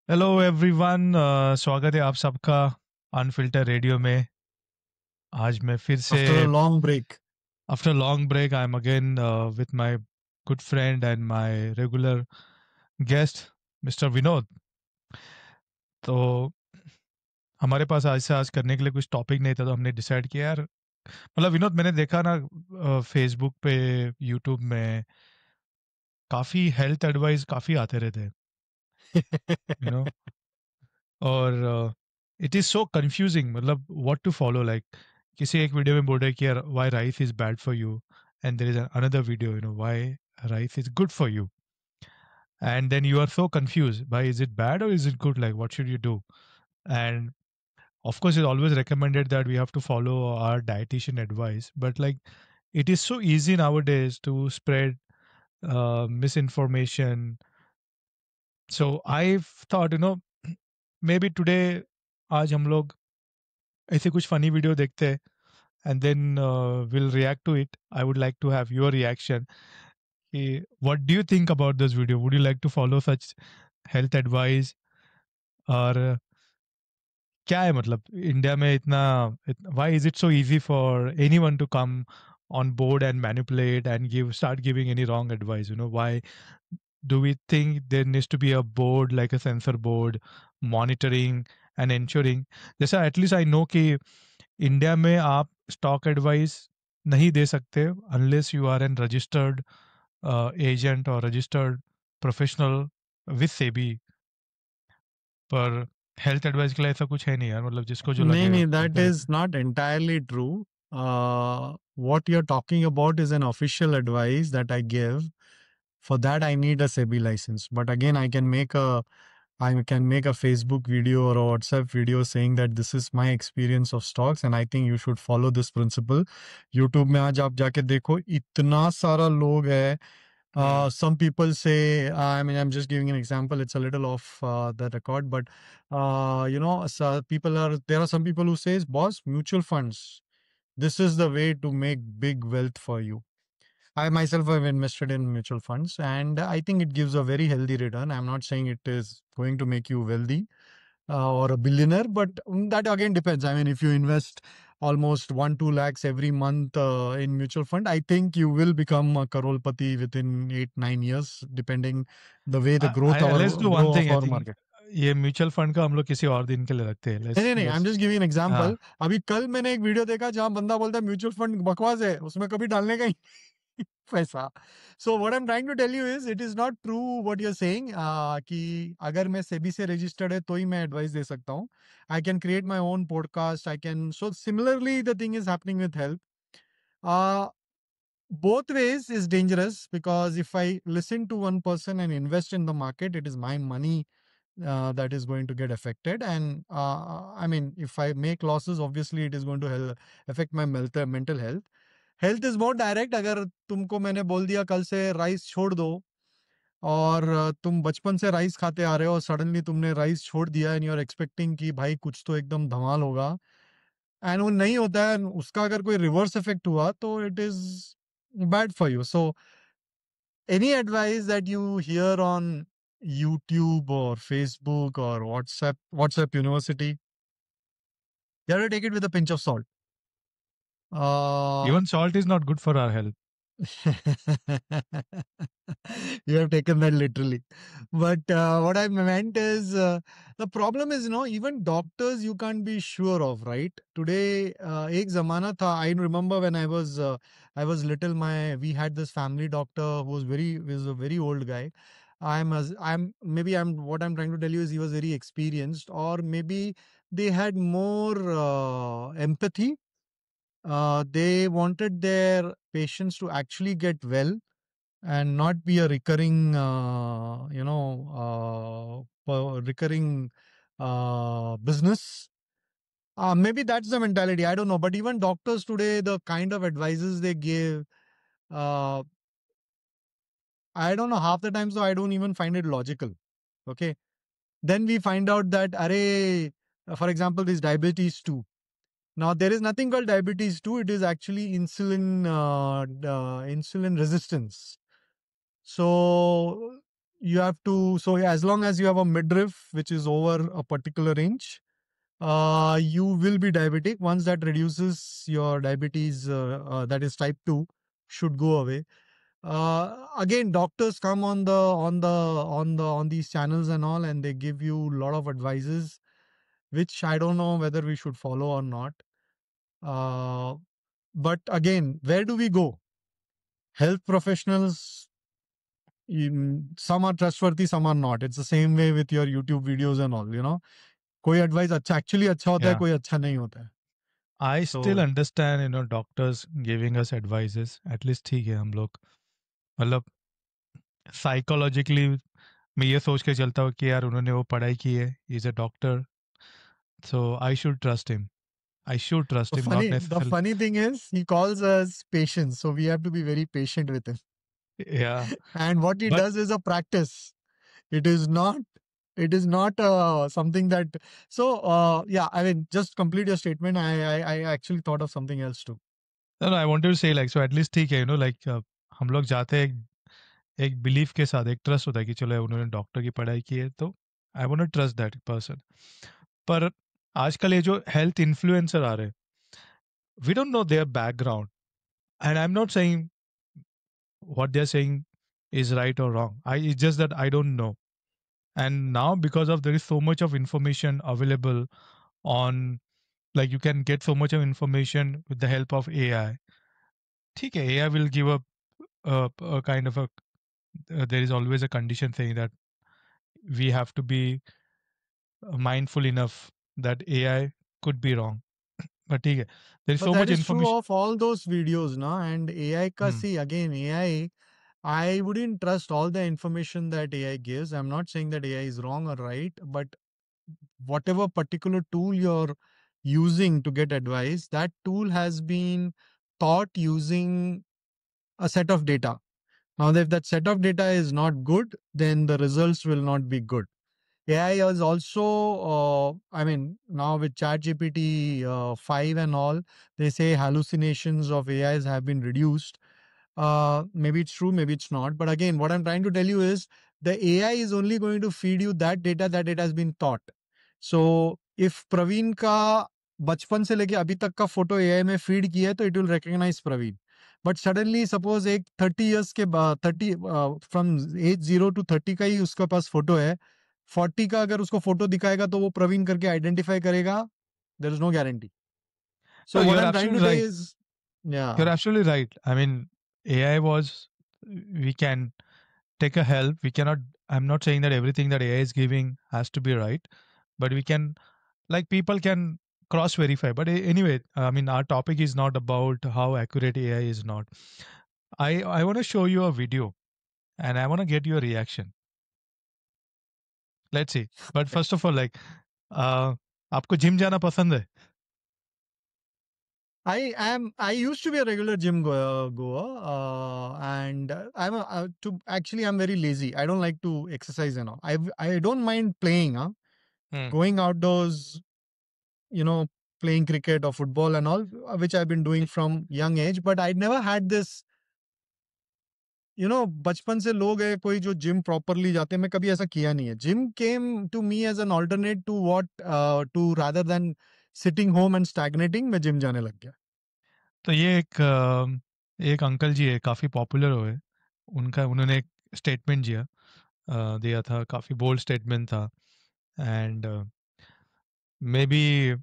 Hello everyone, स्वागत है आप सबका अनफिल्टर रेडियो में। आज मैं फिर से After a long break. After long break I am again with my good friend and my regular guest mister Vinod. तो हमारे पास आज से आज करने के लिए कुछ टॉपिक नहीं था, तो हमने डिसाइड किया यार, मतलब विनोद, मैंने देखा ना फेसबुक पे, यूट्यूब में काफ़ी हेल्थ एडवाइस काफ़ी आते रहते हैं, यू नो। और इट इज सो कंफ्यूजिंग, मतलब व्हाट टू फॉलो, लाइक किसी एक वीडियो में बोल रहे कि यार why rice is bad for you, and there is another video, you know, why rice is good for you, and then you are so confused by is it bad or is it good, like what should you do? And of course it's always recommended that we have to follow our dietitian advice, but like it is so easy nowadays to spread misinformation. So I've thought, you know, maybe today, आज हम लोग ऐसे कुछ funny video देखते हैं, and then will react to it. I would like to have your reaction कि what do you think about this video, would you like to follow such health advice? और क्या है, मतलब इंडिया में इतना, why is it so easy for anyone to come on board and manipulate and start giving any wrong advice, you know? Why do we think there needs to be a board, like a sensor board, monitoring and ensuring? जैसा at least I know कि India में आप stock advice नहीं दे सकते unless you are an registered agent और registered professional with SEBI. पर health advice के लिए ऐसा कुछ है नहीं यार, मतलब जिसको जो No, लगे no, that बोलते रहते is हैं। not entirely true. What you're talking about is an official advice that I give. For that, I need a SEBI license. But again, I can make a Facebook video or a WhatsApp video saying that this is my experience of stocks, and I think you should follow this principle. YouTube में आज आप जाके देखो, इतना सारा लोग है. Some people say, I mean, I'm just giving an example. It's a little off the record, but so there are some people who says, boss, mutual funds. This is the way to make big wealth for you. I myself have invested in mutual funds, and I think it gives a very healthy return. I'm not saying it is going to make you wealthy or a billionaire, but that again depends. I mean, if you invest almost 1-2 lakhs every month in mutual fund, I think you will become a crorepati within 8-9 years, depending the way the let's do one grow of thing, I our think market. ये mutual fund का हम लोग किसी और दिन के लिए रखते हैं। नहीं लेट्स नहीं नहीं, I am let's just giving an हाँ। एग्जांपल. अभी कल मैंने एक वीडियो देखा जहां बंदा बोलता है म्यूचुअल फंड बकवास है, उसमें कभी डालने का ही पैसा. So what I am trying to tell you is it is not true what you are saying कि अगर मैं सेबी से रजिस्टर्ड है तो ही मैं एडवाइस दे सकता हूँ. I can create my own podcast. I can. So similarly the thing is happening with health. Both ways is dangerous because if I listen to one person and invest in the market, it is my money that is going to get affected. And I mean, if I make losses, obviously it is going to affect my mental health. Health is more direct. अगर तुमको मैंने बोल दिया कल से rice छोड़ दो, और तुम बचपन से राइस खाते आ रहे हो और सडनली तुमने राइस छोड़ दिया एंड यू आर एक्सपेक्टिंग कि भाई कुछ तो एकदम धमाल होगा, एंड वो नहीं होता है, उसका अगर कोई रिवर्स इफेक्ट हुआ तो it is bad for you. So any advice that you hear on YouTube or Facebook or WhatsApp University, you have to take it with a pinch of salt. Uh, even salt is not good for our health. you have taken that literally. But what I meant is the problem is, even doctors you can't be sure of, right? Today, ek zamana tha. I remember when I was little, we had this family doctor who was a very old guy. What I'm trying to tell you is he was very experienced, or maybe they had more empathy. They wanted their patients to actually get well and not be a recurring, recurring business. Maybe that's the mentality. I don't know. But even doctors today, the kind of advices they give, uh, I don't know. Half the time, so I don't even find it logical. Okay. Then we find out that, for example, this diabetes too. Now there is nothing called diabetes too. It is actually insulin resistance. So you have to, so as long as you have a midriff which is over a particular inch, you will be diabetic. Once that reduces, your diabetes, that is type 2, should go away. Again, doctors come on these channels and all, and they give you a lot of advices, which I don't know whether we should follow or not. But again, where do we go? Health professionals, some are trustworthy, some are not. It's the same way with your YouTube videos and all, कोई advice actually अच्छा होता है, Yeah. कोई अच्छा नहीं होता है. I still So understand, doctors giving us advices. At least ठीक है हम लोग मतलब साइकोलॉजिकली मैं ये सोच के चलता हूँ कि यार उन्होंने वो पढ़ाई की है, is a doctor, so I should trust him. I should trust him, not the necessarily. funny thing is he calls us patients, so we have to be very patient with him. Yeah, And what he but does is a practice. It is not. It is not something that. So yeah, I mean, just complete your statement. I actually thought of something else too. no, I wanted to say like so at least ठीक है, like हम लोग जाते हैं एक belief के साथ, एक ट्रस्ट होता है कि चलो उन्होंने डॉक्टर की पढ़ाई की है तो I want to trust that person. पर आजकल ये जो हेल्थ इन्फ्लुएंसर आ रहे हैं, we don't know their background, and I am not saying what they're saying is right or wrong. It's just that I don't know. And now because of there is so much of information available on, like you can get so much of information with the help of AI. ठीक है, AI will give a kind of a there is always a condition saying that we have to be mindful enough that AI could be wrong. But ठीक है, there is But so that much is true information. of all those videos, no? And AI ka, Hmm. see again, AI, I wouldn't trust all the information that AI gives. I'm not saying that AI is wrong or right, but whatever particular tool you're using to get advice, that tool has been taught using a set of data. Now, if that set of data is not good, then the results will not be good. AI is also, I mean, now with ChatGPT 5 and all, they say hallucinations of AIs have been reduced. Maybe it's true, maybe it's not. But again, what I'm trying to tell you is the AI is only going to feed you that data that it has been taught. So if Praveen का बचपन से लेके अभी तक का photo AI में feed किया है तो it will recognize Praveen. But suddenly suppose एक 30 years के बाद 30 from age 0 to 30 का ही उसके पास फोटो है, 40 का अगर उसको फोटो दिखाएगा तो वो प्रवीण करके आइडेंटिफाई करेगा. There is no guarantee. No, So what you're I'm trying to absolutely say right. is, yeah. You're absolutely right. I mean, AI was, we can take a help. We cannot, I'm not saying that everything that AI is giving has to be right, but we can, like, people can cross verify. But anyway, I mean, our topic is not about how accurate AI is not. I want to show you a video and I want to get your reaction. Let's see. But first of all, like, आपको gym जाना पसंद है? I used to be a regular gym goer, and I'm very lazy. I don't like to exercise and all. I don't mind playing, Hmm. going outdoors, playing cricket or football and all, which I've been doing from young age. But I never had this, बचपन से लोग है कोई जो gym properly जाते हैं, मैं कभी ऐसा किया नहीं है. Gym came to me as an alternate to what to rather than sitting home and stagnating. मैं जिम जाने लग गया. तो ये एक अंकल जी है, काफ़ी पॉपुलर हुए. उन्होंने एक स्टेटमेंट दिया था, काफ़ी बोल्ड स्टेटमेंट था. And may be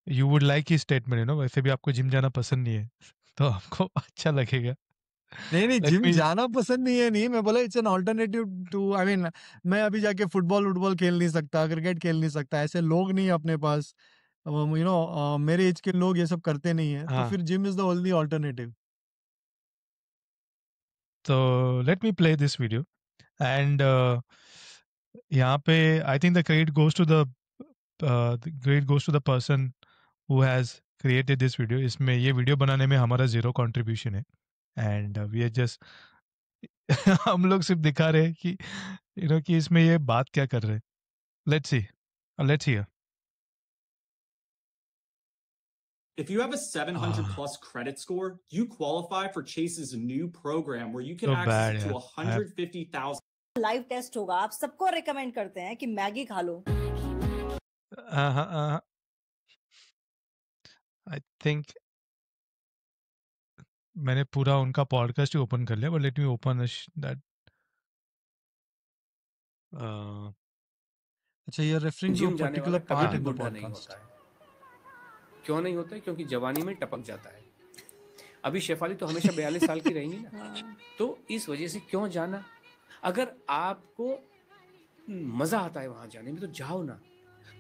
you would like his statement, वैसे भी आपको जिम जाना पसंद नहीं है तो आपको अच्छा लगेगा. नहीं नहीं, लेट जिम मी. जाना पसंद नहीं है. नहीं, मैं बोला it's an alternative to, I mean, मैं अभी जाके फुटबॉल खेल नहीं सकता, क्रिकेट खेल नहीं सकता, ऐसे लोग नहीं है अपने पास. मेरे एज के लोग ये सब करते नहीं है, तो हाँ, फिर gym is the only alternative. तो let me play this video. And यहाँ पे I think the credit goes to the person who has created this video. इसमें ये वीडियो बनाने में हमारा जीरो कंट्रीब्यूशन है. एंड वी आर जस्ट हम लोग सिर्फ दिखा रहे हैं कि कि इसमें ये बात क्या कर रहे हैं. Let's see, let's hear. If you have a 700 plus credit score, you qualify for Chase's new program where you can So access bad, up to यार. 150,000 लाइव टेस्ट होगा, आप सबको रिकमेंड करते हैं कि मैगी खा लो। आई थिंक मैंने पूरा उनका पॉडकास्ट ही ओपन कर लिया, but let me open that. अच्छा, you're referring to a gym जाने वाला particular कभी part भी in the बुढ़ा नहीं podcast. होता है। क्यों नहीं होता है? क्योंकि जवानी में टपक जाता है। अभी शेफाली तो हमेशा 42 साल की रहेंगी ना, तो इस वजह से क्यों जाना? अगर आपको मजा आता है वहां जाने में तो जाओ ना।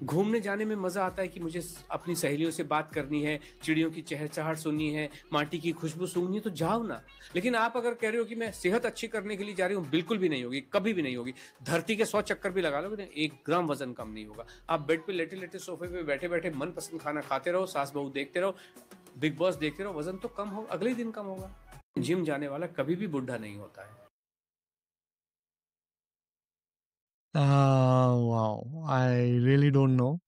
घूमने जाने में मजा आता है कि मुझे अपनी सहेलियों से बात करनी है, चिड़ियों की चहचहाट सुननी है, माटी की खुशबू सूंघनी है, तो जाओ ना। लेकिन आप अगर कह रहे हो कि मैं सेहत अच्छी करने के लिए जा रही हूँ, बिल्कुल भी नहीं होगी, कभी भी नहीं होगी। धरती के 100 चक्कर भी लगा लोगे ना, 1 ग्राम वजन कम नहीं होगा। आप बेड पे लेटे लेटे सोफे पे बैठे बैठे मनपसंद खाना खाते रहो, सास बहू देखते रहो, बिग बॉस देखते रहो, वजन तो कम हो, अगले दिन कम होगा। जिम जाने वाला कभी भी बुढ़ा नहीं होता है। Wow, I really don't know.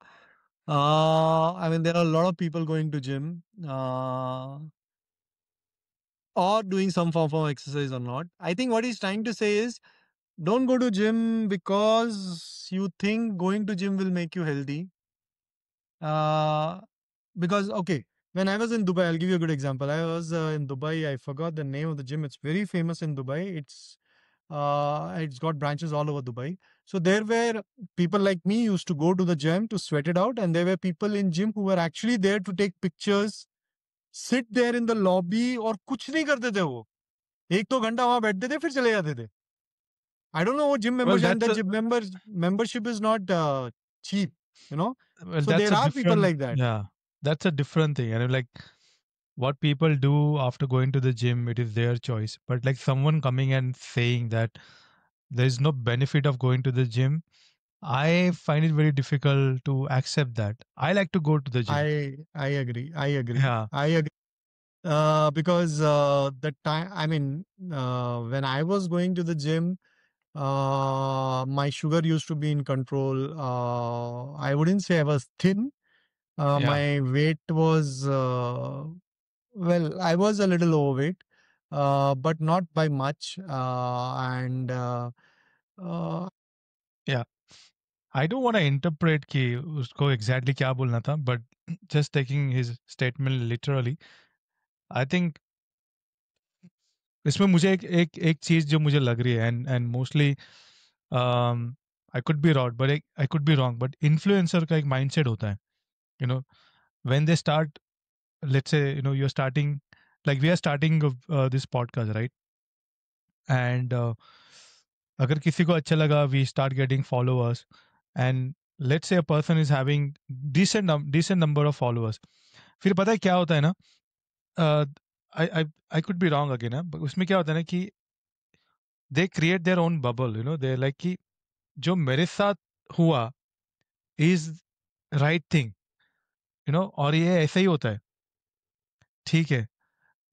I mean, there are a lot of people going to gym, or doing some form of exercise or not. I think what he's trying to say is, don't go to gym because you think going to gym will make you healthy. Because okay, when I was in Dubai, I'll give you a good example. I was in Dubai. I forgot the name of the gym. It's very famous in Dubai. It's got branches all over Dubai. So there were people like me used to go to the gym to sweat it out, and there were people in gym who were actually there to take pictures, sit there in the lobby, और कुछ नहीं करते थे वो. 1-2 घंटा वहां बैठते थे, फिर चले जाते थे. I don't know what gym well, members, and that's the a, gym membership is not cheap, you know. well, So that's there a are people different, like that. yeah, that's a different thing. And like what people do after going to the gym, it is their choice. But like someone coming and saying that there is no benefit of going to the gym, I find it very difficult to accept that. I like to go to the gym. I agree. I agree. Yeah. I agree. Because the time, I mean, when I was going to the gym, my sugar used to be in control. I wouldn't say I was thin. Yeah. My weight was, well, I was a little overweight, but not by much. Yeah. I don't want to interpret कि उसको exactly क्या बोलना था, but just taking his statement literally, I think इसमें मुझे एक चीज जो मुझे लग रही है, and mostly I could be wrong, but I could be wrong, but influencer का एक mindset होता है, you know, when they start, let's say, you know, you're starting, like we are starting this podcast, right? And अगर किसी को अच्छा लगा, we start getting followers, and let's say a person is having decent number of followers. फिर पता है क्या होता है ना, I could be wrong again, but उसमें क्या होता है ना कि they create their own bubble, you know, they like कि जो मेरे साथ हुआ is right thing, you know, और ये ऐसा ही होता है, ठीक है.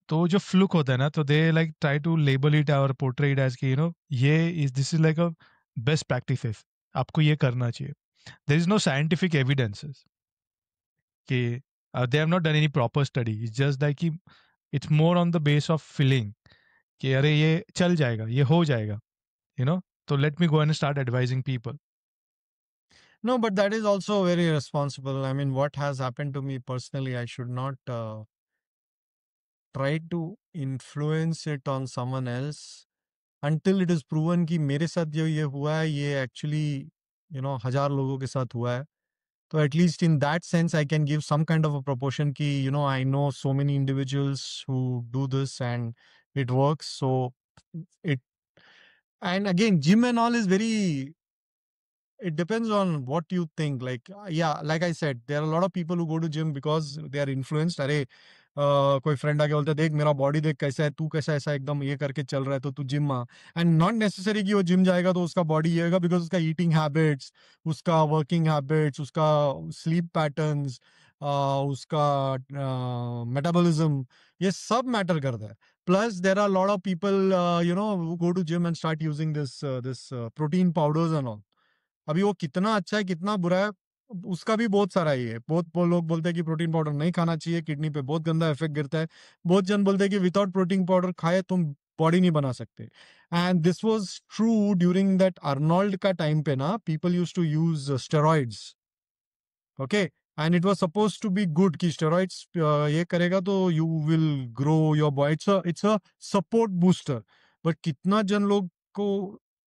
तो जो फ्लुक होता है ना, तो they like try to label it और पोर्ट्रे इट एज कि, यू नो, ये is this is like a best practices, आपको ये करना चाहिए. There is no scientific evidences कि they have not done any proper study. It's just like कि it's more on the base of feeling कि अरे ये चल जाएगा, ये हो जाएगा, यू नो. तो let me go and start advising people. No, but that is also very irresponsible. I mean, what has happened to me personally, I should not try to influence it on someone else until it is proven कि मेरे साथ जो ये हुआ है, ये actually, you know, 1000 लोगों के साथ हुआ है. So at least in that sense, I can give some kind of a proportion कि, you know, I know so many individuals who do this and it works. So it, and again, gym and all is very, it depends on what you think. Like, yeah, like I said, there are a lot of people who go to gym because they are influenced. अरे कोई friend आके बोलता है, देख मेरा body देख कैसा है, तू कैसा ऐसा एकदम ये करके चल रहा है, तो तू जिम आ. एंड नॉट नेसेसरी कि वो जिम जाएगा तो उसका बॉडी ये होगा, बिकॉज उसका ईटिंग हैबिट्स, उसका वर्किंग हैबिट्स, उसका स्लीप पैटर्न्स, उसका मेटाबॉलिज्म, ये सब मैटर करता है. Plus there are lot of people you know go to gym and start using this protein powders and all. अभी वो कितना अच्छा है कितना बुरा है उसका भी बहुत सारा ही है. बहुत लोग बोलते हैं कि प्रोटीन पाउडर नहीं खाना चाहिए, किडनी पे बहुत गंदा इफेक्ट गिरता है. बहुत जन बोलते हैं कि विदाउट प्रोटीन पाउडर खाए तुम बॉडी नहीं बना सकते. And this was true during that Arnold का टाइम पे ना, people used to use steroids. Okay, and it was suppose to be good कि स्टेरॉइड्स ये करेगा तो you will grow your body, it's a support booster. But कितना जन लोग को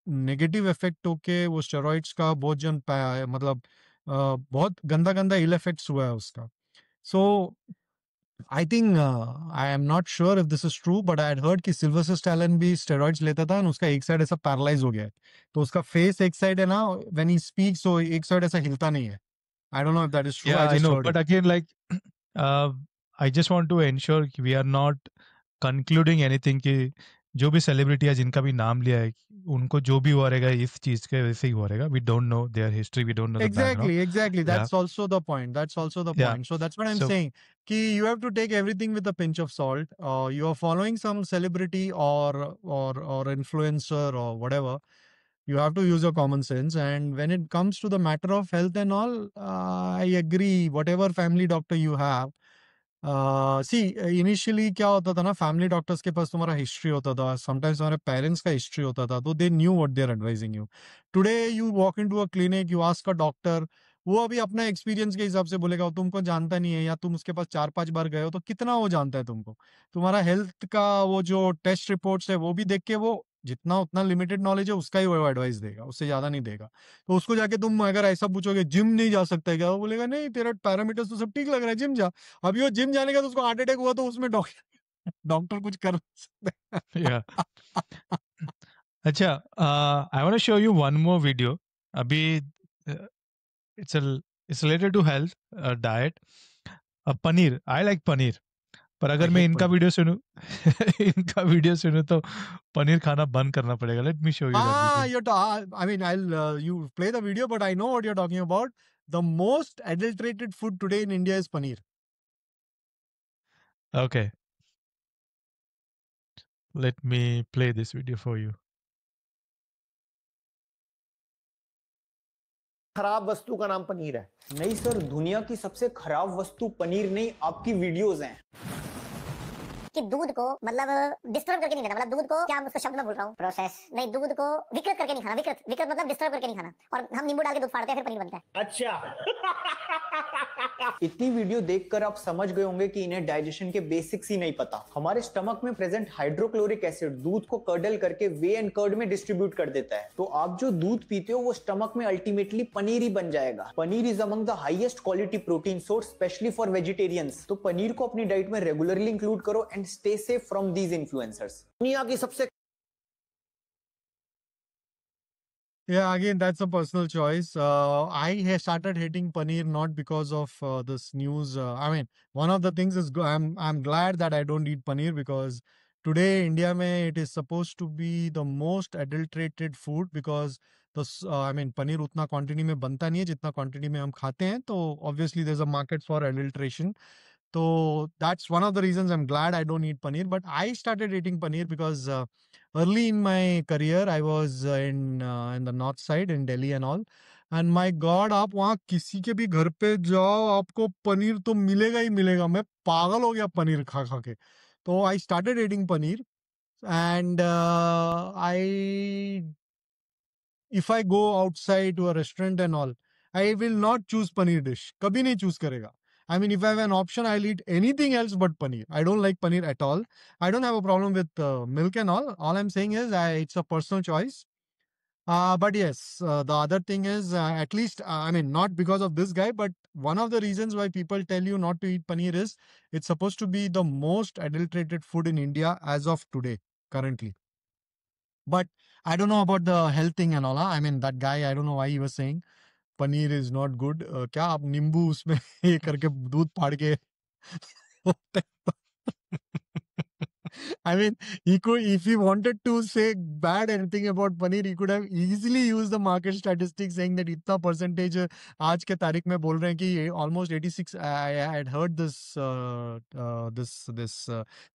नेगेटिव इफेक्ट होके वो स्टेरॉइड्स का बहुत जन मतलब बहुत गंदा गंदा इल इफेक्ट्स हुआ है उसका. सो I think I am not sure if this is true, but I had heard कि Sylvester Stallone भी steroids लेता था और उसका एक साइड ऐसा पैरालाइज हो गया है. तो उसका फेस एक साइड है ना, when he speaks, so एक साइड ऐसा हिलता नहीं है. I don't know if that is true. Yeah, I I just know. heard But it. again, like, uh, I just want to ensure कि we are not concluding anything कि जो भी celebrity है जिनका भी नाम लिया है उनको जो भी हुआ रहेगा इस चीज के वैसे ही हुआ रहेगा. We don't know their history. We don't know the background. Exactly. Yeah. That's also the point. Yeah. So that's what I'm So saying. Ki you have to take everything with a pinch of salt. You are following some celebrity or influencer or whatever. You have to use your common sense. And when it comes to the matter of health and all, I agree. Whatever family doctor you have, see initially क्या होता था ना, family doctors के पास तुम्हारा history होता था, sometimes तुम्हारे parents का हिस्ट्री होता था, तो they knew what they are advising you. Today you walk into a clinic, you ask a doctor, वो अभी अपना एक्सपीरियंस के हिसाब से बोलेगा, वो तुमको जानता नहीं है, या तुम उसके पास 4-5 बार गए हो तो कितना वो जानता है तुमको. तुम्हारा हेल्थ का वो जो टेस्ट रिपोर्ट्स है वो भी देख के वो जितना उतना लिमिटेड नॉलेज है उसका ही वो एडवाइस देगा, उससे ज्यादा नहीं देगा. तो उसको जाके तुम अगर ऐसा पूछोगे जिम नहीं जा सकता है क्या, वो बोलेगा नहीं तेरा पैरामीटर्स तो सब ठीक लग रहा है, जिम जा. अभी वो जिम जाने का तो उसको हार्ट अटैक हुआ तो उसमें डॉक्टर डॉक्टर कुछ कर नहीं सकते. yeah. अच्छा, I want to show you one more video. अभी uh, it's related to health, diet. Paneer, I like paneer. पर अगर मैं इनका वीडियो सुनूं इनका वीडियो सुनूं तो पनीर खाना बंद करना पड़ेगा. Let me show you that video. I mean, you play the video, but I know what you're talking about. The most adulterated food today in India is paneer. Okay. Let me play this video for you. खराब वस्तु का नाम पनीर है. नहीं sir, दुनिया की सबसे खराब वस्तु पनीर नहीं, आपकी वीडियोस हैं. कि दूध को मतलब डिस्टर्ब करके नहीं खाना, मतलब दूध को क्या उसका शब्द मैं भूल रहा हूँ, प्रोसेस नहीं, दूध को विकृत करके नहीं खाना, विकृत मतलब डिस्टर्ब करके नहीं खाना. और हम नींबू डाल के दूध फाड़ते हैं फिर पनीर बनता है. अच्छा. इतनी वीडियो देखकर आप समझ गए होंगे कि इन्हें डाइजेशन के बेसिक्स ही नहीं पता. हमारे स्टमक में प्रेजेंट हाइड्रोक्लोरिक एसिड दूध को कर्डल करके वे एंड कर्ड में डिस्ट्रीब्यूट कर देता है. तो आप जो दूध पीते हो वो स्टमक में अल्टीमेटली पनीर ही बन जाएगा. Paneer is among the highest quality protein source specially for vegetarians. तो पनीर को अपनी डाइट में रेगुलरली इंक्लूड करो and stay safe from these influencers. दुनिया की सबसे Yeah, again, that's a personal choice. I started hating paneer not because of this news. I mean, one of the things is I'm glad that I don't eat paneer because today India mein it is supposed to be the most adulterated food because I mean paneer उतना quantity में बनता नहीं है जितना quantity में हम खाते हैं. तो obviously there's a market for adulteration. So that's one of the reasons I'm glad I don't eat paneer. But I started eating paneer because early in my career I was in the north side in Delhi and all. And my God, आप वहाँ किसी के भी घर पे जाओ आपको पनीर तो मिलेगा ही मिलेगा. मैं पागल हो गया पनीर खा खा के. तो I started eating paneer and if I go outside to a restaurant and all, I will not choose paneer dish. कभी नहीं choose करेगा. I mean, if I have an option, I'll eat anything else but paneer. I don't like paneer at all. I don't have a problem with milk and all. All I'm saying is it's a personal choice. But yes, the other thing is, at least, I mean, not because of this guy, but one of the reasons why people tell you not to eat paneer is it's supposed to be the most adulterated food in India as of today, currently. But I don't know about the health thing and all. I mean, that guy, I don't know why he was saying paneer is not good. क्या आप नींबू उसमें ये करके दूध फाड़ के I mean, if he wanted to say bad anything about paneer, he could have easily used the market statistics saying that इतना percentage आज के तारीख में बोल रहे हैं कि almost 86. I had heard this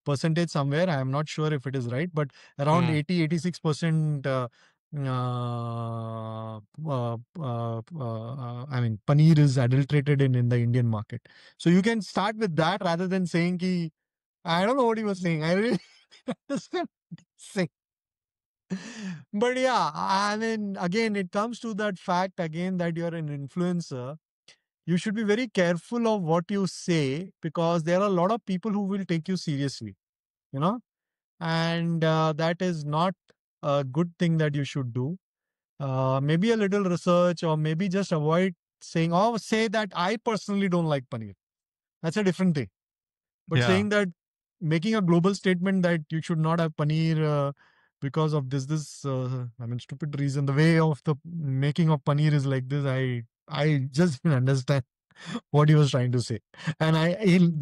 percentage somewhere. I am not sure if it is right, but around 80-86%. I mean, paneer is adulterated in the Indian market. So you can start with that rather than saying ki, I don't know what he was saying. I really understand. Sing. But yeah, I mean, again, it comes to that fact again that you're an influencer. You should be very careful of what you say because there are a lot of people who will take you seriously, you know, and that is not a good thing that you should do. Maybe a little research or maybe just avoid saying, or say that I personally don't like paneer. That's a different thing. But Yeah. saying that, making a global statement that you should not have paneer because of I mean, stupid reason. The way of the making of paneer is like this. I just didn't understand what he was trying to say. And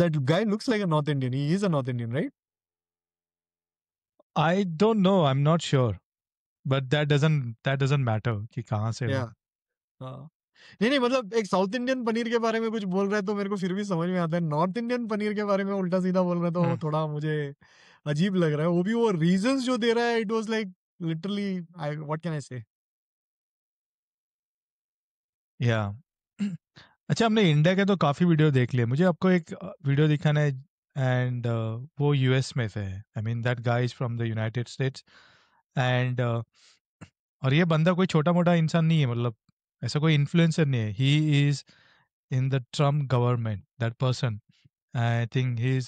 that guy looks like a North Indian. He is a North Indian, right? I don't know. I'm not sure. But that doesn't matter कि कहाँ से हो. Yeah. हाँ. नहीं मतलब एक south Indian paneer के बारे में कुछ बोल रहा है तो मेरे को फिर भी समझ में आता है. नॉर्थ इंडियन पनीर के बारे में उल्टा सीधा बोल रहा है तो थोड़ा मुझे अजीब लग रहा है. वो भी वो रीजंस जो दे रहा है, it was like literally what can I से. या अच्छा, हमने इंडिया के तो काफी वीडियो देख लिए. मुझे आपको एक वीडियो दिखाना है एंड वो यूएस में से है. I mean that guy is from the United states and और ये बंदा कोई छोटा मोटा इंसान नहीं है. मतलब ऐसा कोई इन्फ्लुएंसर नहीं है. He is in the Trump government. That person, I think he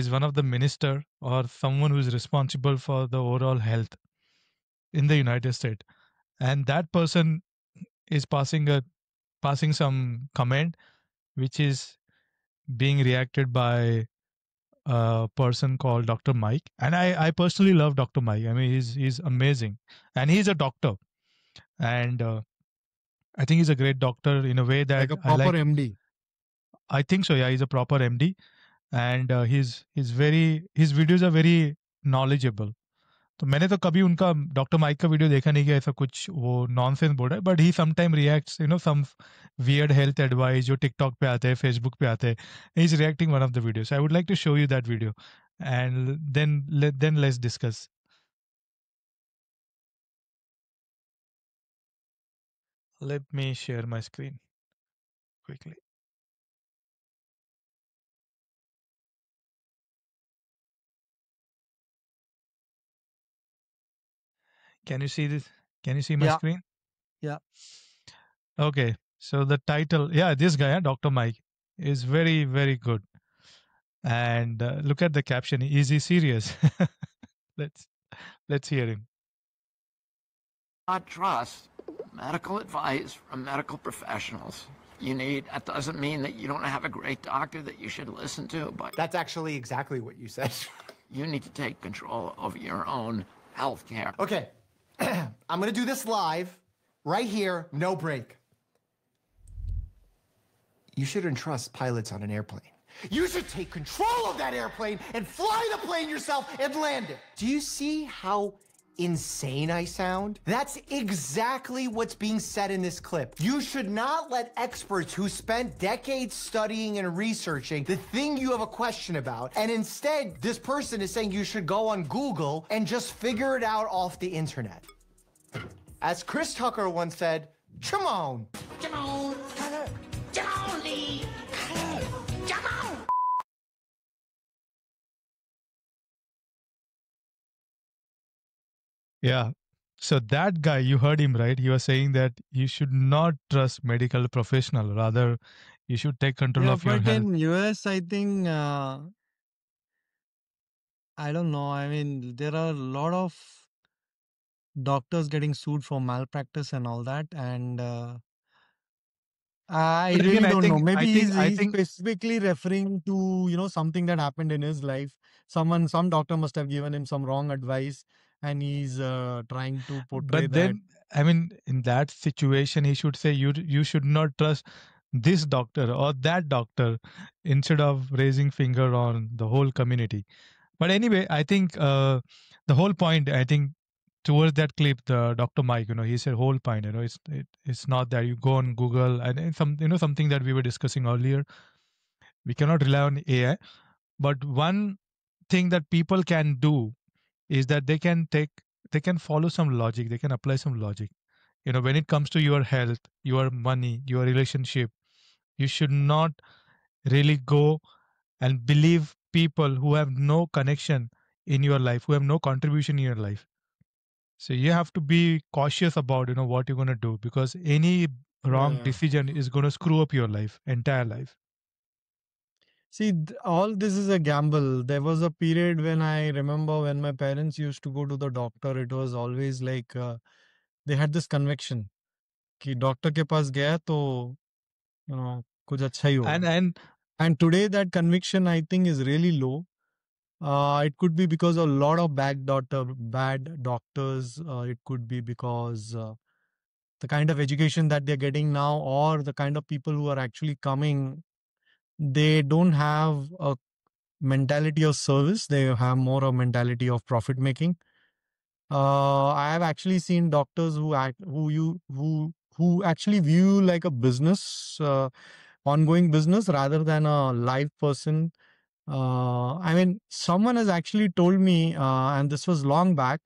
is one of the minister or someone who is responsible for the overall health in the United States, and that person is passing some comment which is being reacted by a person called Dr. Mike, and I personally love Dr. Mike. I mean, he's amazing, and he's a doctor, and I think he's a great doctor in a way that like a proper I like. MD. I think so. Yeah, he's a proper MD, and his videos are very knowledgeable. तो मैंने तो कभी उनका doctor mic का video देखा नहीं कि ऐसा कुछ वो नॉनसेंस बोल रहा है. But he some time reacts some weird health advice जो टिकटॉक पे आते हैं, फेसबुक पे आते हैं. He is reacting one of the videos. I would like to show you that video and then let's discuss. Let me share my screen quickly. Can you see this? Can you see my screen? Yeah. Okay. So the title, this guy, Dr. Mike, is very, very good. And look at the caption. Is he serious? Let's hear him. Not trust medical advice from medical professionals. That doesn't mean that you don't have a great doctor that you should listen to, but That's actually exactly what you said. you need to take control of your own health care. Okay, I'm gonna do this live, right here, no break. You shouldn't trust pilots on an airplane. You should take control of that airplane and fly the plane yourself and land it. Do you see how insane I sound? That's exactly what's being said in this clip. You should not let experts who spent decades studying and researching the thing you have a question about, and instead, this person is saying you should go on Google and just figure it out off the internet. As Chris Tucker once said, come on. Come on, come on, Lee. Come on. Yeah. So that guy, you heard him, right? He was saying that you should not trust medical professional. Rather, you should take control Yeah, of your but health. in US, I think I don't know. I mean, there are a lot of doctors getting sued for malpractice and all that, and I But really again, don't know. Maybe he's I think specifically referring to something that happened in his life. Some doctor must have given him some wrong advice, and he's trying to portray but that. then, I mean, in that situation, he should say you should not trust this doctor or that doctor instead of raising finger on the whole community. But anyway, I think the whole point, I think, towards that clip, the Dr. Mike, he said whole point, it's not that you go on Google and it's something that we were discussing earlier. We cannot rely on AI, but one thing that people can do is that they can follow some logic, they can apply some logic. When it comes to your health, your money, your relationship, you should not really go and believe people who have no connection in your life, who have no contribution in your life. So you have to be cautious about what you're going to do, because any wrong Yeah. decision is going to screw up your life, entire life. See, all this is a gamble. There was a period when I remember when my parents used to go to the doctor, it was always like they had this conviction कि doctor के पास गया तो कुछ अच्छा ही होगा. And today that conviction I think is really low. It could be because a lot of bad doctors. It could be because the kind of education that they're getting now, or the kind of people who are actually coming, they don't have a mentality of service. They have more a mentality of profit making. I have actually seen doctors who actually view like a business, ongoing business, rather than a live person. I mean, someone has actually told me, and this was long back,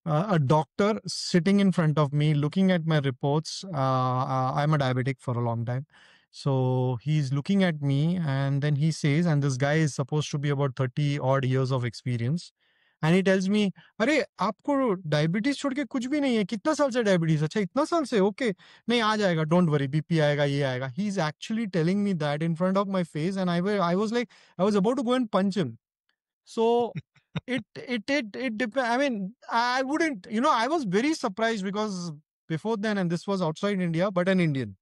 a doctor sitting in front of me, looking at my reports. I'm a diabetic for a long time. So he's looking at me, and then he says, and this guy is supposed to be about 30 odd years of experience. And he tells me, अरे आपको diabetes छोड़ के कुछ भी नहीं है, कितना साल से डायबिटीज? अच्छा इतना साल से, ओके, नहीं आ जाएगा, डोंट वरी, बीपी आएगा, ये आएगा. He is actually telling me that in front of my face, and I was like, I was about to go and punch him. So it depends. I mean, I wouldn't, I was very surprised because before then, and this was outside India, but an Indian.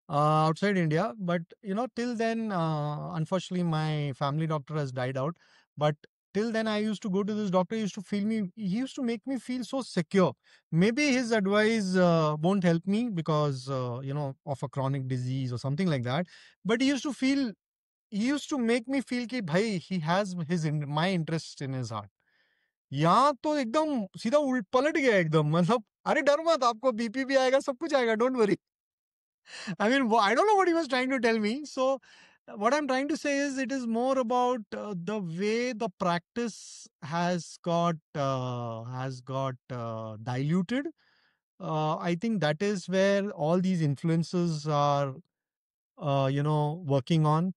Outside India, but till then, unfortunately, my family doctor has died out. But till then, I used to go to this doctor. He used to make me feel so secure. Maybe his advice won't help me because of a chronic disease or something like that. But he used to make me feel कि भाई he has my interest in his heart. यहाँ तो एकदम सीधा पलट गया एकदम, मतलब अरे डर मत, आपको बीपी भी आएगा, सब कुछ आएगा, don't worry. I mean, I don't know what he was trying to tell me. So what I'm trying to say is, it is more about the way the practice has got diluted. I think that is where all these influences are working on.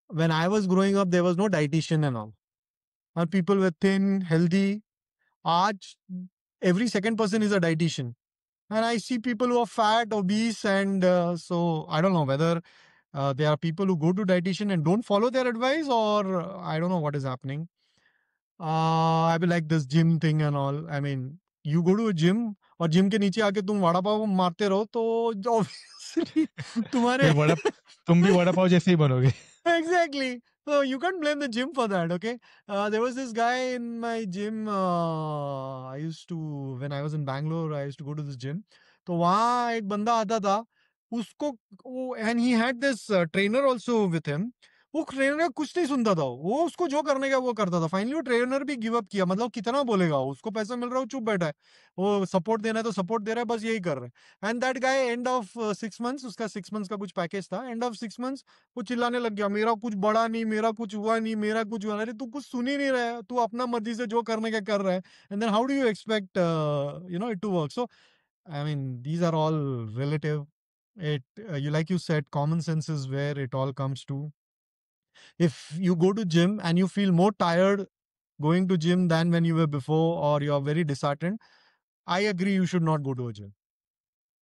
When I was growing up, there was no dietitian and all. And people were thin, healthy. Aaj, every second person is a dietitian. And I see people who are fat, obese, and so I don't know whether there are people who go to dietitian and don't follow their advice, or I don't know what is happening. I be like this gym thing and all. I mean, you go to a gym और gym के नीचे आके तुम वड़ा पाव मारते रहो तो obviously तुम्हारे तुम भी वड़ा पाव जैसे ही बनोगे. Exactly. So you can't blame the gym for that, okay? There was this guy in my gym. When I was in Bangalore, I used to go to this gym. तो वहाँ एक बंदा आता था, and he had this trainer also with him. वो trainer कुछ नहीं सुनता था, वो उसको जो करने का वो करता था. फाइनली वो ट्रेनर भी गिव अप किया, मतलब कितना बोलेगा, उसको पैसा मिल रहा है, चुप बैठा है, वो सपोर्ट देना है तो सपोर्ट दे रहा है, बस यही कर रहा है. And that guy end of 6 months, उसका 6 months का कुछ पैकेज था, एंड ऑफ 6 months वो चिल्लाने लग गया, मेरा कुछ बड़ा नहीं, मेरा कुछ हुआ नहीं, मेरा कुछ हुआ नहीं. अरे तू कुछ सुन ही नहीं रहा है, तू अपना मर्जी से जो करने का कर रहा है, and then how do you expect it to work? So I mean, these are all relative. Like you said, common sense is where it all comes to. If you go to gym and you feel more tired going to gym than when you were before, or you are very disheartened, I agree, you should not go to a gym.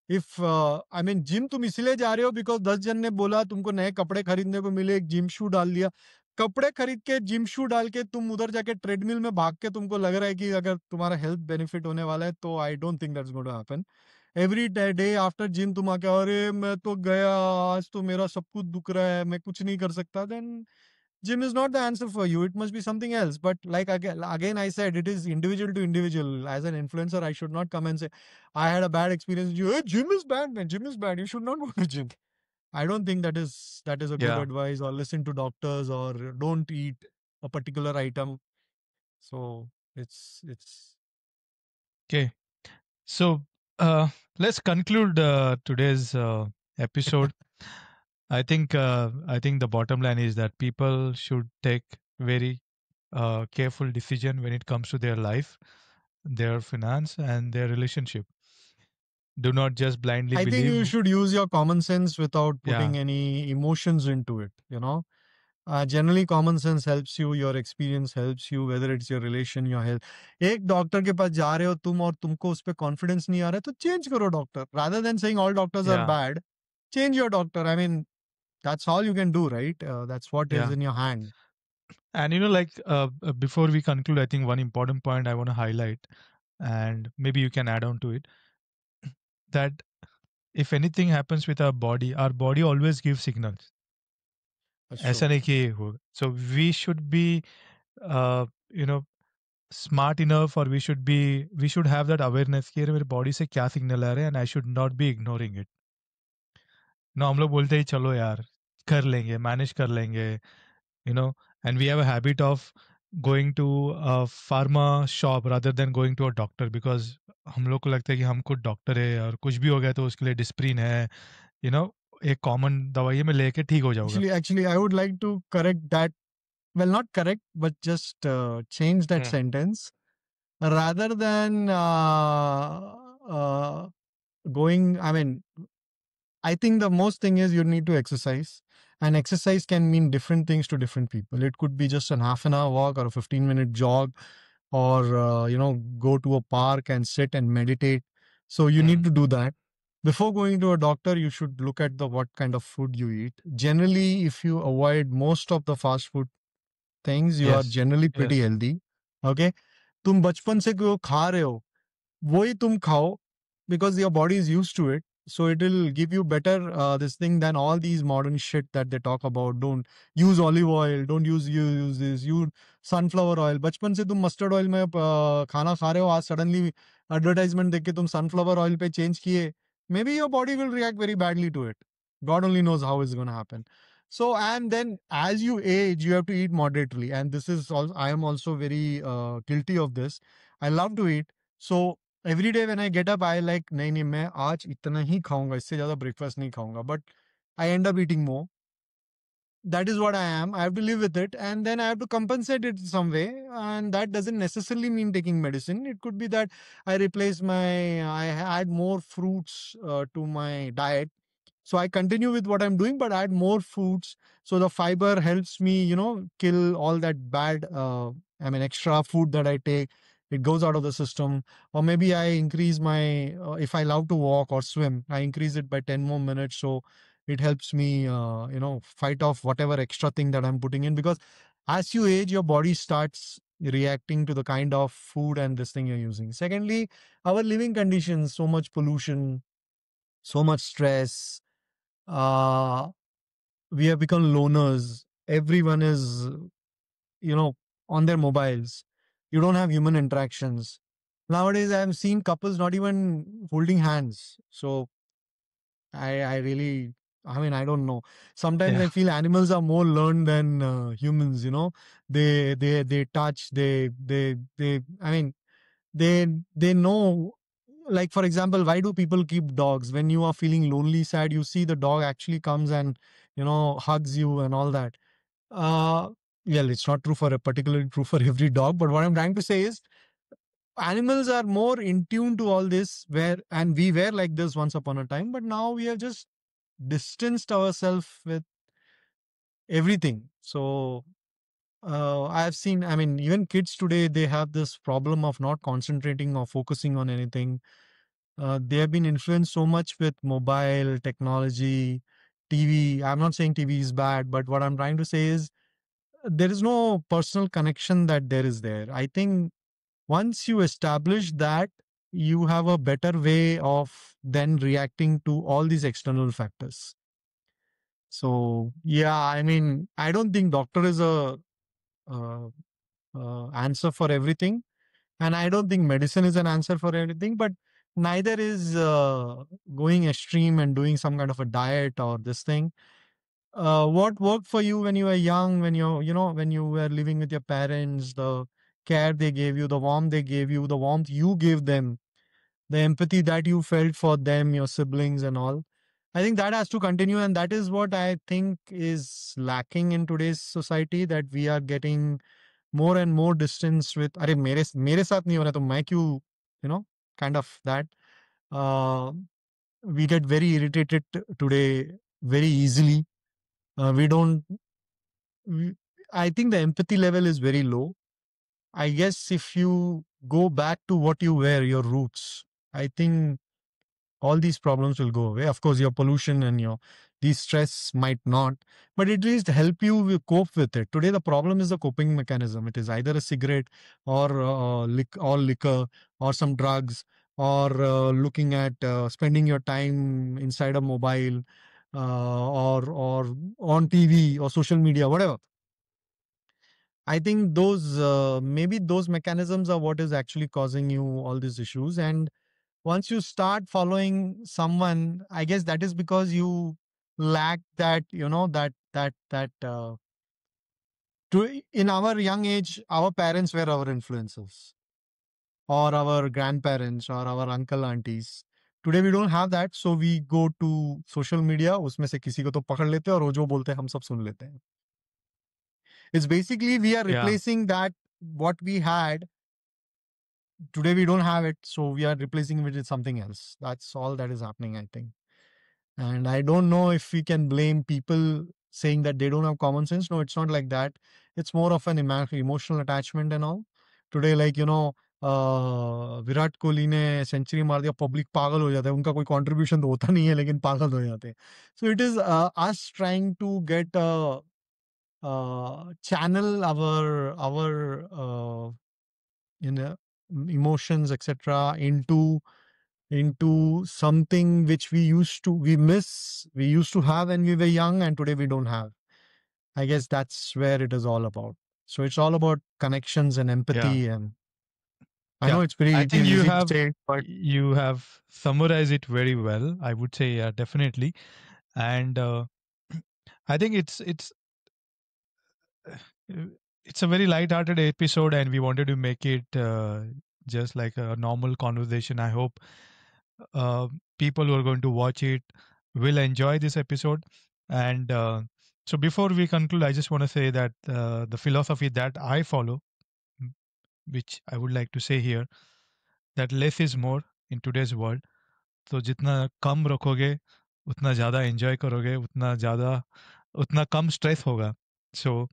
If I mean, gym तुम इसलिए जा रहे हो because 10 जन ने बोला तुमको नए कपड़े खरीदने को मिले, एक जिम शू डाल दिया, कपड़े खरीद के जिम शू डाल के तुम उधर जाके ट्रेडमिल में भाग के तुमको लग रहा है कि अगर तुम्हारा हेल्थ बेनिफिट होने वाला है, तो I don't think that's going to happen. Every day after gym तुम आके, अरे मैं तो गया, आज तो मेरा सब कुछ दुख रहा है, मैं कुछ नहीं कर सकता, then gym is not the answer for you. It must be something else. But like again I said, it is individual to individual. As an influencer, I should not come and say I had a bad experience. Hey, gym is bad, man. Gym is bad. You should not go to gym. I don't think that is a good advice. Or listen to doctors, or don't eat a particular item. So it's Okay. So let's conclude today's episode. I think the bottom line is that people should take very careful decision when it comes to their life, their finance, and their relationship. Do not just blindly I believe. think you should use your common sense without putting any emotions into it. Generally common sense helps you, your experience helps you, whether it's your relation, your health. एक doctor के पास जा रहे हो तुम और तुमको उस पर कॉन्फिडेंस नहीं आ रहा है तो चेंज करो doctor. Rather than saying all doctors are Yeah. bad, change your doctor. I mean, that's all you can do, right? That's what is Yeah. in your hand. And like before we conclude, I think one important point I want to highlight, and maybe you can add on to it, that if anything happens with our body always gives signals. That's ऐसा true. नहीं कि ये होगा. So we should be smart enough, or we should have that awareness कि अरे मेरे body से क्या signal आ रहे हैं, and I should not be ignoring it. हम लोग बोलते ही चलो यार कर लेंगे, manage कर लेंगे, and we have a habit of going to a pharma shop rather than going to a doctor, because हम लोग को लगता है कि हम खुद डॉक्टर है और कुछ भी हो गया तो उसके लिए डिस्प्रिन है, एक कॉमन दवाई में लेके ठीक हो जाऊंगा. Actually, I would like to correct that. Well, not correct, but just change that sentence. Rather than going, I mean, I think the most thing is you need to exercise. And exercise can mean different things to different people. It could be just an half an hour walk or a 15-minute jog, or, go to a park and sit and meditate. So you need to do that. Before going to a doctor, you should look at what kind of food you eat. Generally, if you avoid most of the fast food things, you are Yes. generally pretty Yes. healthy. Okay? तुम बचपन से जो खा रहे हो वही तुम खाओ, because your body is used to it. So it will give you better this thing than all these modern shit that they talk about. Don't use olive oil, don't use this, use sunflower oil. बचपन से तुम mustard oil में खाना खा रहे हो, आज suddenly advertisement देख के तुम sunflower oil पे change किए, maybe your body will react very badly to it. God only knows how it's going to happen. So, and then as you age, you have to eat moderately. And this is also, I am also very guilty of this. I love to eat. So every day when I get up, I like, नहीं मैं आज इतना ही खाऊंगा, इससे ज़्यादा breakfast नहीं खाऊंगा. But I end up eating more. That is what I am. I have to live with it, and then I have to compensate it some way. And that doesn't necessarily mean taking medicine. It could be that I add more fruits to my diet. So I continue with what I'm doing, but add more fruits. So the fiber helps me, kill all that bad, extra food that I take. It goes out of the system. Or maybe I increase my, if I love to walk or swim, I increase it by 10 more minutes. So it helps me, fight off whatever extra thing that I'm putting in. Because as you age, your body starts reacting to the kind of food and this thing you're using. Secondly, our living conditions, so much pollution, so much stress. We have become loners. Everyone is, on their mobiles. You don't have human interactions. Nowadays, I've seen couples not even holding hands. So I really, I don't know. Sometimes I feel animals are more learned than humans, they touch, they know. Like, for example, why do people keep dogs? When you are feeling lonely, sad, you see the dog actually comes and, hugs you and all that. Well, it's not particularly true for every dog, but what I'm trying to say is animals are more in tune to all this, and we were like this once upon a time, but now we have just distanced ourselves with everything. So I have seen, even kids today, they have this problem of not concentrating or focusing on anything. They have been influenced so much with mobile technology, TV. I'm not saying TV is bad, but what I'm trying to say is there is no personal connection that there is there. I think once you establish that, you have a better way of then reacting to all these external factors. So, yeah, I don't think doctor is a answer for everything. And I don't think medicine is an answer for everything, but neither is going extreme and doing some kind of a diet or this thing. What worked for you when you were young, when when you were living with your parents, the care they gave you, the warmth they gave you, the warmth you gave them, the empathy that you felt for them, your siblings and all. I think that has to continue, and that is what I think is lacking in today's society, that we are getting more and more distance with, अरे मेरे साथ नहीं हो रहा तो मैं क्यों, kind of that. We get very irritated today very easily. We don't I think the empathy level is very low. I guess if you go back to what you were, your roots, I think all these problems will go away. Of course, your pollution and your these stress might not, but at least help you cope with it. Today, the problem is the coping mechanism. It is either a cigarette or liquor or some drugs or looking at spending your time inside a mobile or on TV or social media, whatever. I think those maybe those mechanisms are what is actually causing you all these issues. And once you start following someone, I guess that is because you lack that, in our young age, our parents were our influencers or our grandparents or our uncle aunties. Today we don't have that, so we go to social media. उसमें से किसी को तो पकड़ लेते हैं और वो जो बोलते हैं हम सब सुन लेते हैं. It's basically we are Yeah. replacing that what we had. Today we don't have it, so we are replacing it with something else. That's all that is happening, I think. And I don't know if we can blame people saying that they don't have common sense. No, it's not like that. It's more of an emotional attachment and all. Today, like, Virat Kohli ने century मार दिया, public पागल हो जाता है. उनका कोई contribution तो होता नहीं है, लेकिन पागल हो जाते हैं. So it is us trying to get channel our emotions, etc., into something which we used to have when we were young, and today we don't have. I guess that's where it is all about. So it's all about connections and empathy. And I know it's pretty I think easy you to have say, but you have summarized it very well. I would say, yeah, definitely. And I think it's a very light-hearted episode, and we wanted to make it just like a normal conversation. I hope people who are going to watch it will enjoy this episode. And so before we conclude, I just want to say that the philosophy that I follow, which I would like to say here, that less is more in today's world. तो जितना कम रखोगे उतना ज़्यादा enjoy करोगे, उतना कम stress होगा. So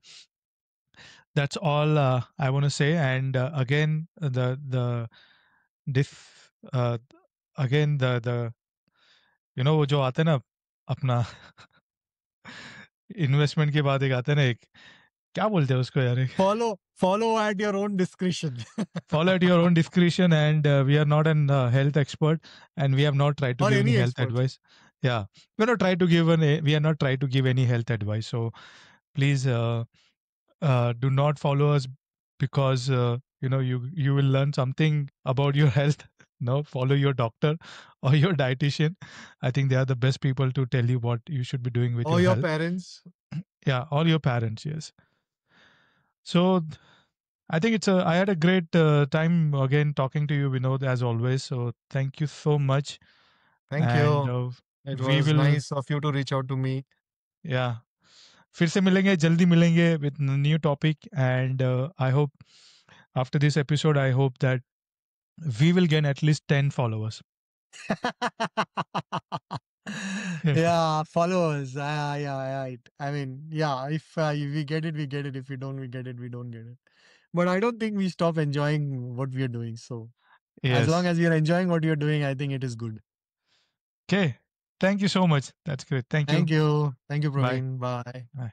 that's all I want to say. And again, this again the वो जो आते हैं ना अपना इन्वेस्टमेंट के बाद एक आते हैं ना, एक क्या बोलते हैं उसको यार, follow at your own discretion. Follow at your own discretion. And we are not an health expert, and we have not tried to Or give any any health expert. advice. Yeah, we are not trying to give any health advice. So please do not follow us because you will learn something about your health. No, follow your doctor or your dietitian. I think they are the best people to tell you what you should be doing with Or your your health. parents. Yeah, or your parents. Yes. So I think I had a great time again talking to you, Vinod, as always. So thank you so much. Thank And you. It we was will, nice of you to reach out to me. yeah, फिर से मिलेंगे, जल्दी मिलेंगे with a new topic. And I hope after this episode, I hope that we will gain at least 10 followers. Yeah, followers. Yeah. I mean, yeah, if we get it, we get it. If we don't, we get it, we don't get it. But I don't think we stop enjoying what we are doing. So as long Yes. as we are enjoying what you are doing, I think it is good. Okay. Thank you so much. That's great. Thank you. Thank you. Thank you, Bye. Praveen. Bye. Bye.